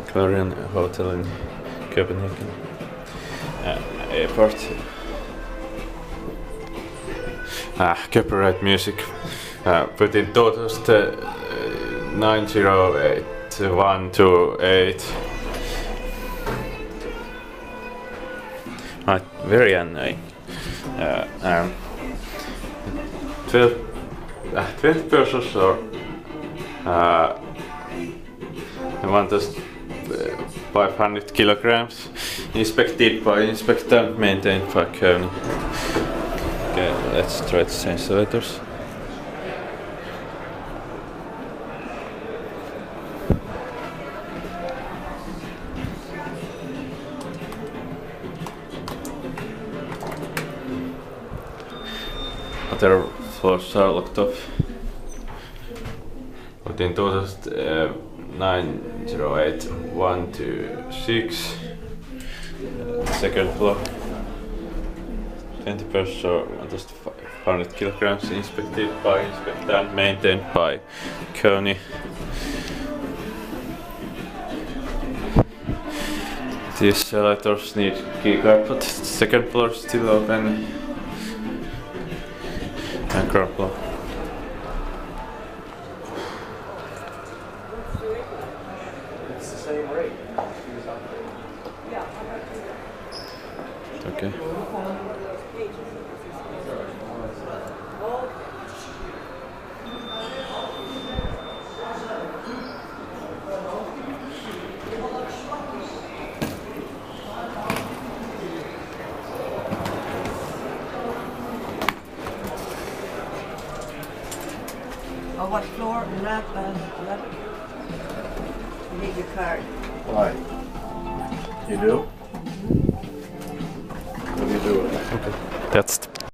Clarion hotel in Copenhagen Airport. Copyright music. Put in 908-128. Very annoying. 12 persons or 500 kilograms. Inspected by inspector, maintained by Kone. Okay, let's try to change the letters. Other floors are locked off. Put in 908-126. Second floor. 20 persons or 1,500 kilograms. Inspected by inspector and maintained by Kone. These elevators need keycard, but second floor is still open. And ground floor. It's the same rate. Okay. Oh, what floor? 11. You need your card. Why? You do? What do you do with it? Okay. That's